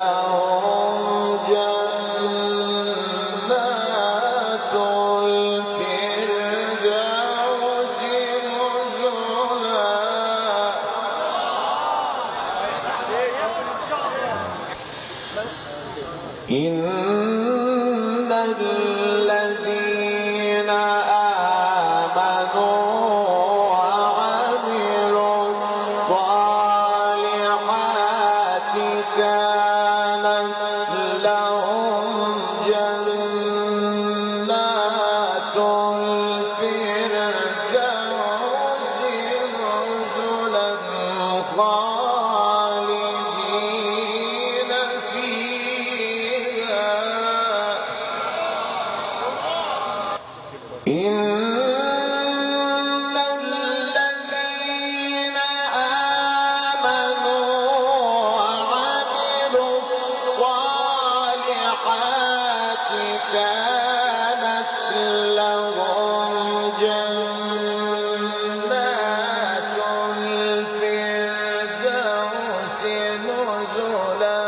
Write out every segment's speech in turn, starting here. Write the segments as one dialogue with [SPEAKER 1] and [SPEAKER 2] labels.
[SPEAKER 1] لهم جنات الفردوس نزلا إن الذين آمنوا وعملوا الصالحات كانت لهم جنات الفردوس نزلا خالدين فيها إن الذين آمنوا وعملوا الصالحات كانت لهم جنات الفردوس نزلا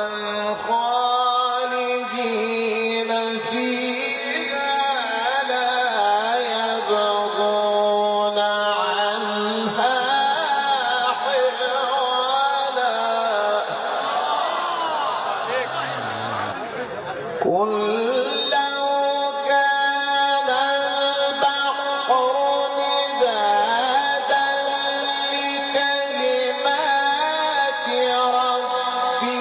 [SPEAKER 1] خالدين فيها لا يبغون عنها حولا قل لو كان البحر مدادا لكلمات ربي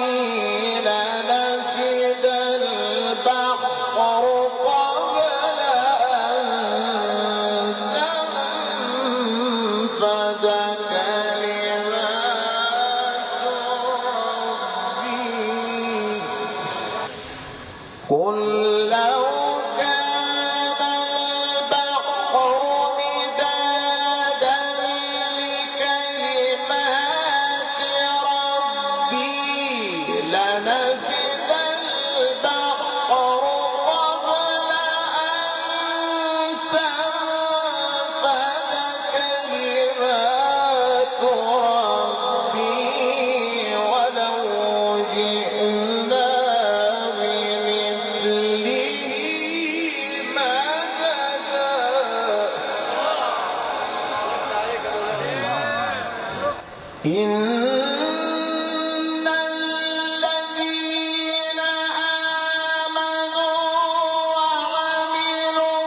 [SPEAKER 1] لنفد البحر قبل أن تنفد كلمات ربي قل لو كان البحر مدادا لكلمات ربي لنفد البحر قبل أن تنفد كلمات ربي ولو جئنا بمثله مددا إن الذين آمنوا وعملوا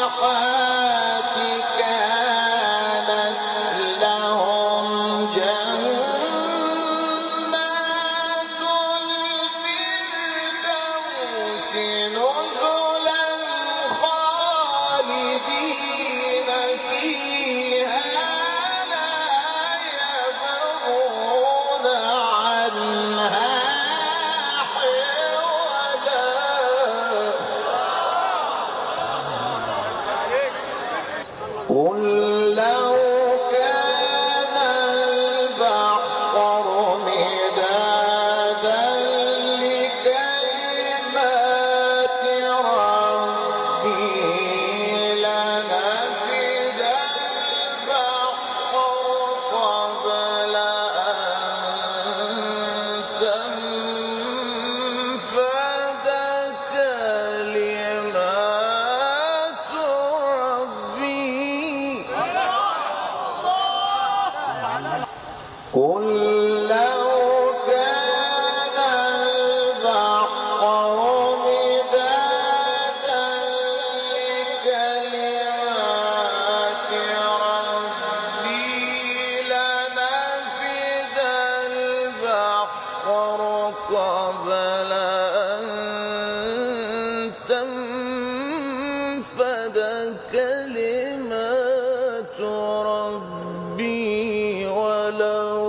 [SPEAKER 1] الصالحات كانت لهم جنات الفردوس نزلا خالدين فيها لا يبغون عنها حولا قل لو كان البحر مدادا لكلمات ربي لنفد البحر قبل أن تنفد كلمات ربي قل لو كان البحر مدادا لكلمات ربي لنفد البحر قبل أن تنفد كلمات ربي ولو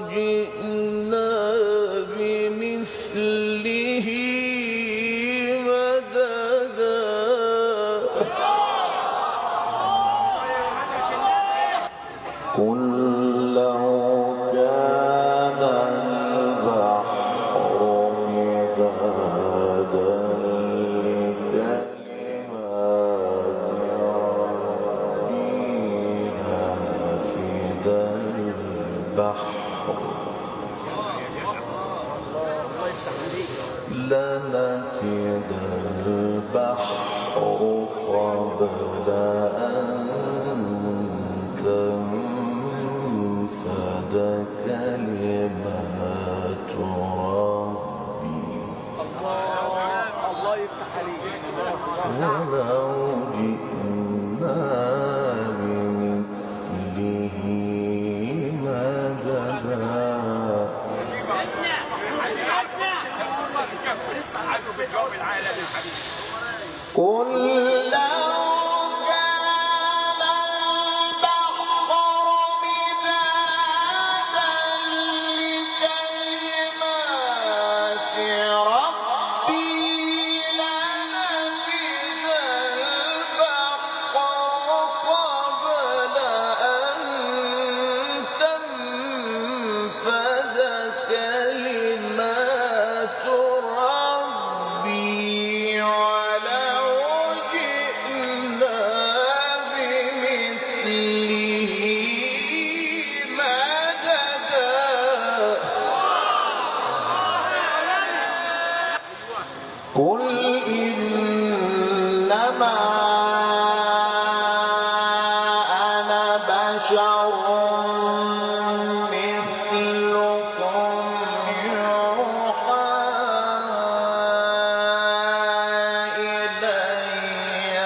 [SPEAKER 1] جئنا بمثله مددا قل لو كان البحر لنفد البحر قبل أن تنفد كلمات ربي
[SPEAKER 2] الله يفتح عليك
[SPEAKER 1] ولو جئنا بمثله مددا قل لو كان البحر مدادا لكلمات ربي لنفد البحر قبل أن تنفد كلمات ربي ولو جئنا بمثله مددا قل إنما أنا بشر مثلكم يوحى إلي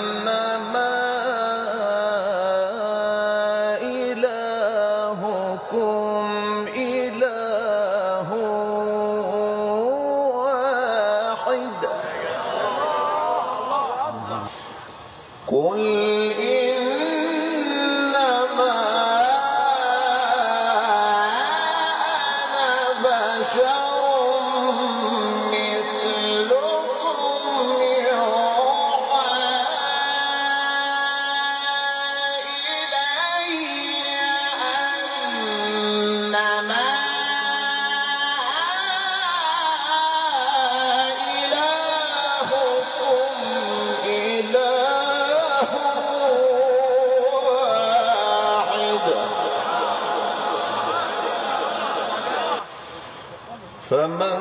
[SPEAKER 1] أنما إلهكم إله واحد قل إنما أنا بشر مثلكم يوحى إلي أنما إلهكم إله واحد فمن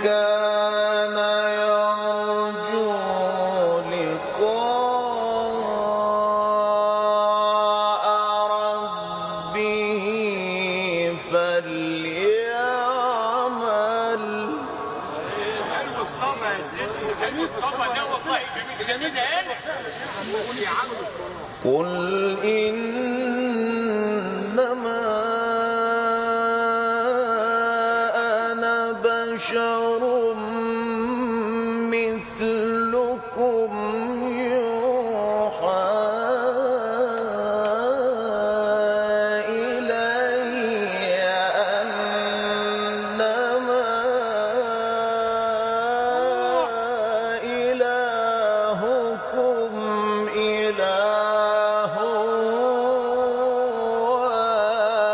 [SPEAKER 1] كان يرجو لقاء ربه فليعمل قل إنما أنا بشر مثلكم يوحى إلي أنما إلهكم إله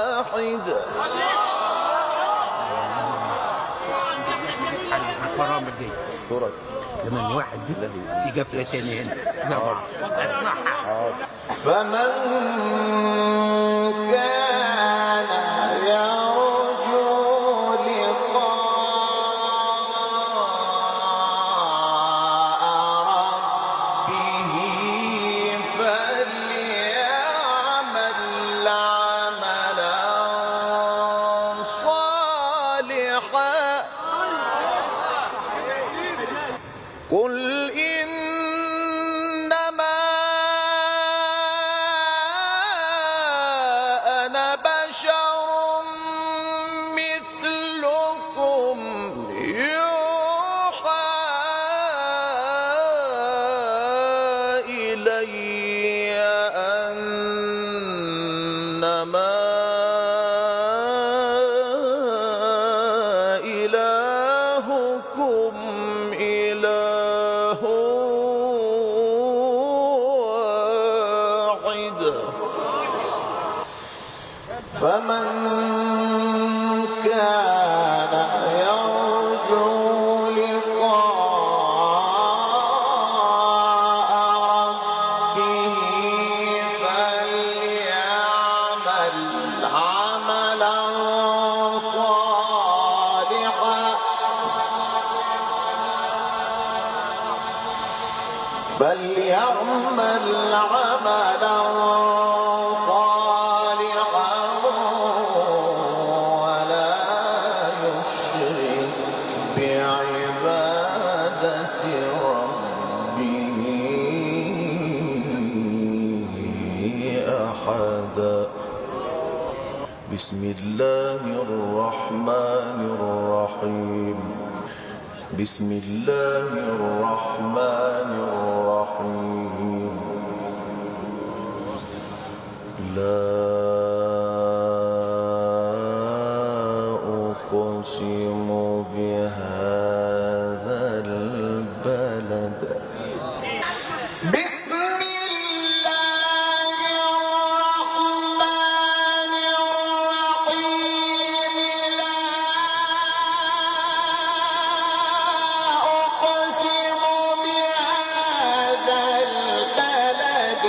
[SPEAKER 1] واحد
[SPEAKER 3] الفرامل دي
[SPEAKER 1] أشكرك
[SPEAKER 3] كمان واحد دي في قفله تانية هنا زبر اسمعها
[SPEAKER 1] فمن كان يرجو لقاء ربه فليعمل عملا صالحا قل إنما أنا بشر مثلكم يوحى إلي أنما إلهكم إله واحد فمن كان يرجو لقاء ربه فليعمل عملا صالحا فليعمل عملا صالحا ولا يشرك بعبادة ربه أحدا. بسم الله الرحمن الرحيم. بسم الله الرحمن الرحيم. لا أقسم بهذا البلد. بسم الله الرحمن الرحيم. لا أقسم بهذا البلد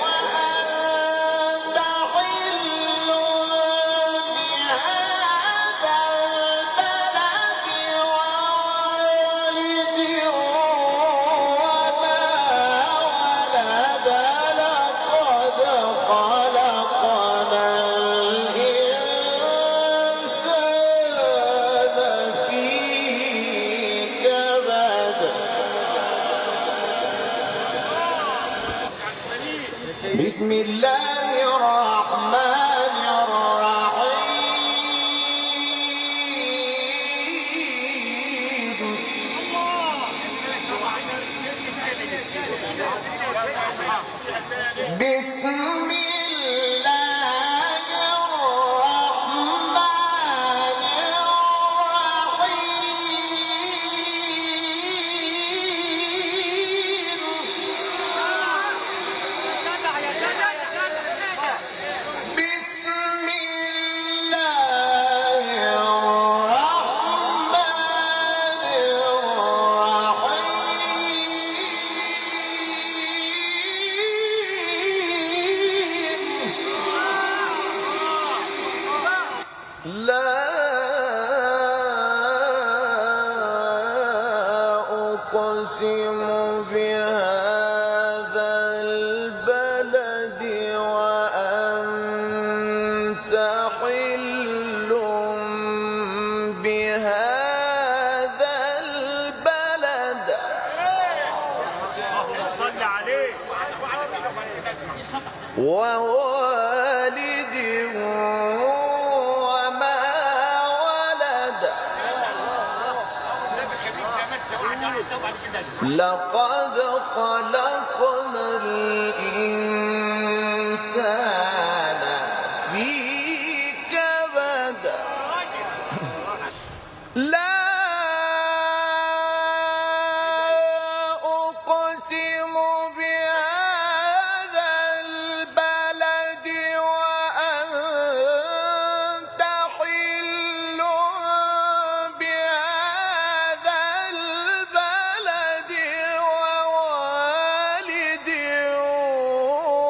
[SPEAKER 1] وأنت حل بهذا البلد ووالد وما ولد. لقد خلقنا الإنسان في كبد. بسم الله الرحمن الرحيم. بسم الله الرحمن الرحيم. بسم الله الرحمن الرحيم. لا أقسم بهذا البلد وأنت حل بهذا البلد
[SPEAKER 2] صل عليه
[SPEAKER 1] ووالد وما ولد. لقد خلقنا الإنسان في كبد. لا أقسم بهذا البلد وأنت حل بهذا البلد ووالد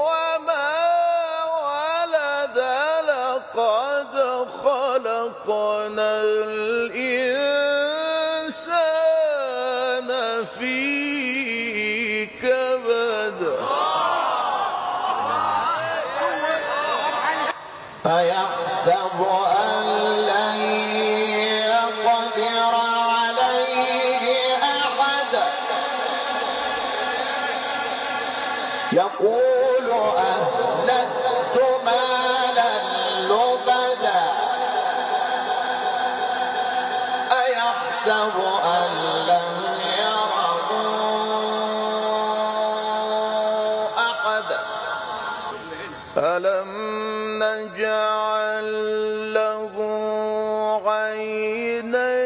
[SPEAKER 1] وما ولد. لقد خلقنا الإنسان في كبد. أيحسب أن لن يقدر عليه أحد. يقول أهلكت مالا لبدا. أيحسب أن لم يره أحد. ألم نجعل له عينين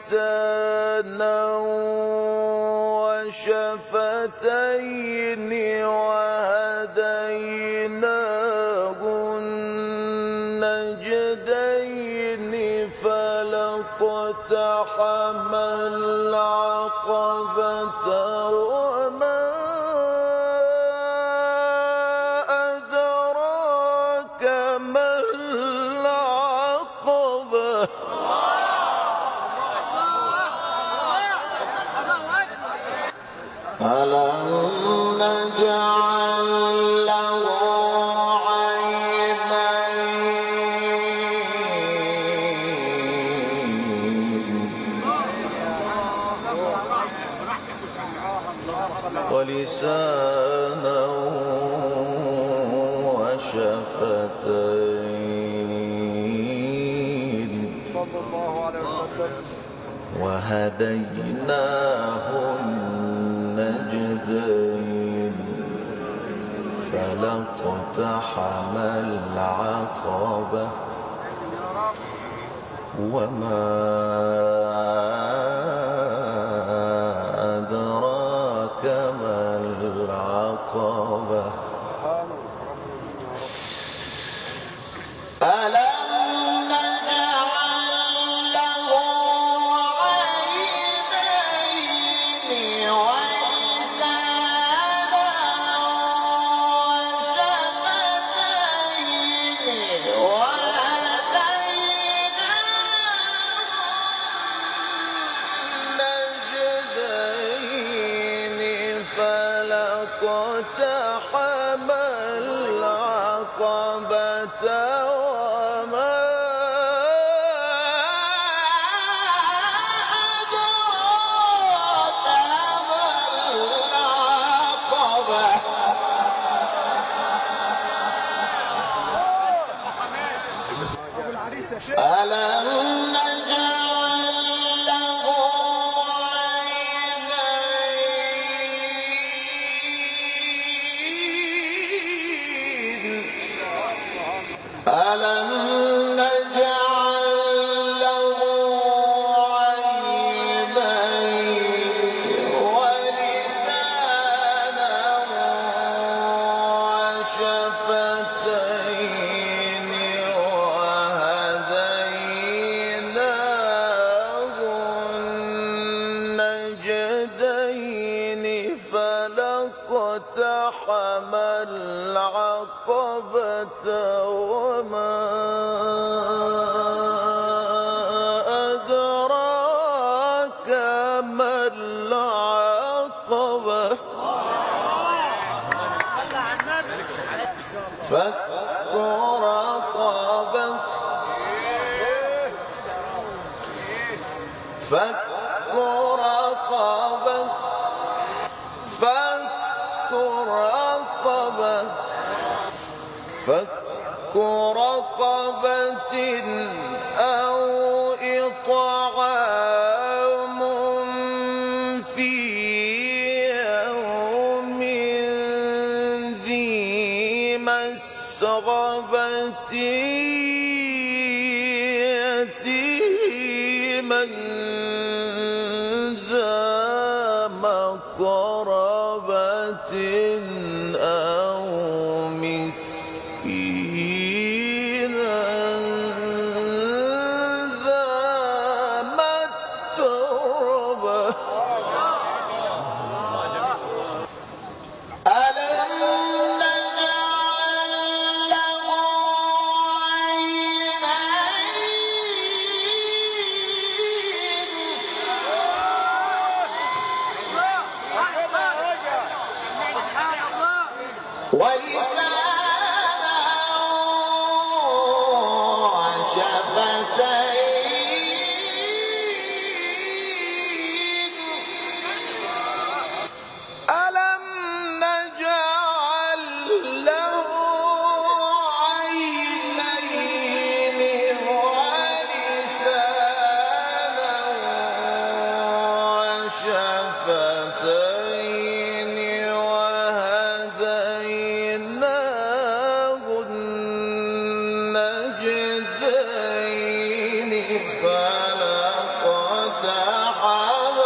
[SPEAKER 1] ولسانا وشفتين وهديناه النجدين. فلاقتحم العقبة وما أدراك ما العقبة. ألم نجعل له عينين ولسانا وشفتين وهديناه النجدين فلا اقتحم العقبة وما أدراك ما العقبة ألم نجعل له عينين ولسانا وشفتين وهديناه النجدين فلا اقتحم العقبة وما أدراك ما العقبة ألم نجعل له عينين ألم نجعل له عينين ولسانا وشفتين وهديناه النجدين فلا اقتحم العقبة وما أدراك ما العقبة فك رقبة فك رقبة فك رقبة فك رقبة أو إطعام في يوم ذي مسغبة يتيما ذا مقربة أو مسكينا ذا متربة ألم نجعل له عينين ولسانا وشفتين ألم نجعل له عينين ولسانا وشفتين وهديناه النجدين فلا اقتحم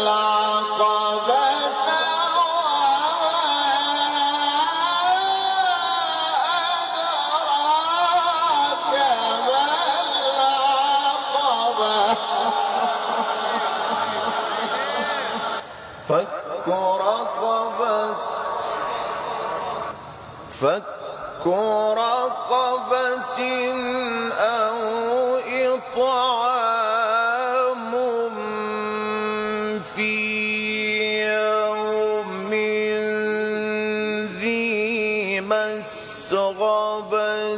[SPEAKER 1] العقبة فك رقبة فك رقبة أو إطعام في يوم مسغبة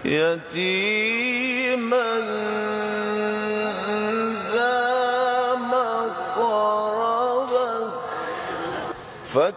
[SPEAKER 1] يتيما ذا مقربة فك